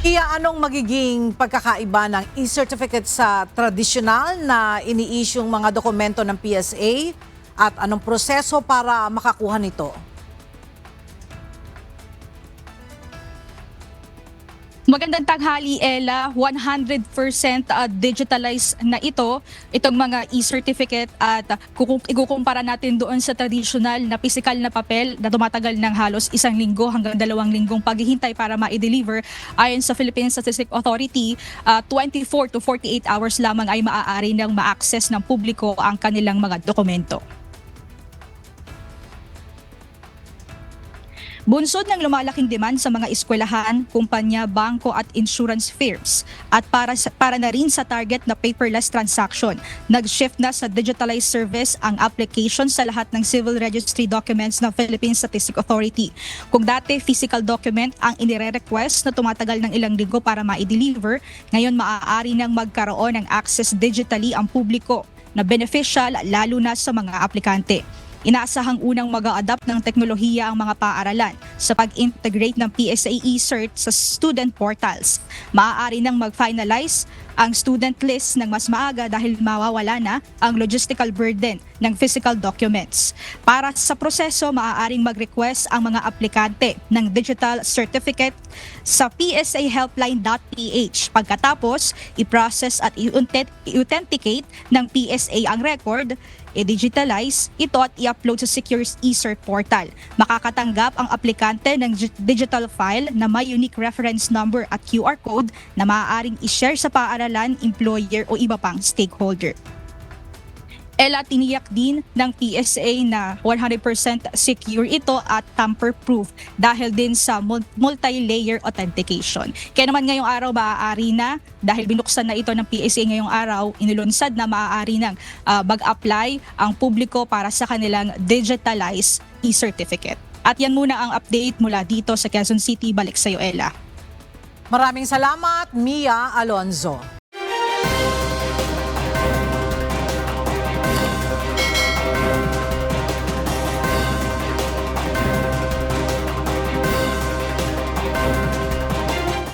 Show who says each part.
Speaker 1: Anong magiging pagkakaiba ng e-certificate sa tradisyonal na ini-issueng mga dokumento ng PSA at anong proseso para makakuha nito?
Speaker 2: Magandang tanghali, Ella. 100% digitalized na itong mga e-certificate at ikukumpara natin doon sa traditional na physical na papel na tumatagal ng halos 1 linggo hanggang 2 linggong paghihintay para ma-deliver. Ayon sa Philippine Statistics Authority, 24 to 48 hours lamang ay maaari nang ma-access ng publiko ang kanilang mga dokumento. Bunsod ng lumalaking demand sa mga eskwelahan, kumpanya, bangko at insurance firms at para na rin sa target na paperless transaction, nag-shift na sa digitalized service ang application sa lahat ng civil registry documents ng Philippine Statistics Authority. Kung dati physical document ang inire-request na tumatagal ng ilang linggo para ma-deliver, ngayon maaari nang magkaroon ng access digitally ang publiko na beneficial lalo na sa mga aplikante. Inaasahang unang mag-a-adapt ng teknolohiya ang mga paaralan sa pag-integrate ng PSA eCert sa student portals. Maaari nang mag-finalize ang student list ng mas maaga dahil mawawala na ang logistical burden ng physical documents. Para sa proseso, maaaring mag-request ang mga aplikante ng digital certificate sa psahelpline.ph. Pagkatapos, i-process at i-authenticate ng PSA ang record, i-digitalize ito at i-upload sa secure eCert portal. Makakatanggap ang aplikante ng digital file na may unique reference number at QR code na maaaring i-share sa paaralan, employer o iba pang stakeholder. Ella, tiniyak din ng PSA na 100% secure ito at tamper-proof dahil din sa multi-layer authentication. Kaya naman ngayong araw maaari na, dahil binuksan na ito ng PSA ngayong araw, inilunsad na maaari nang mag-apply ang publiko para sa kanilang digitalized e-certificate. At yan muna ang update mula dito sa Quezon City. Balik sa iyo, Ella.
Speaker 1: Maraming salamat, Mia Alonzo.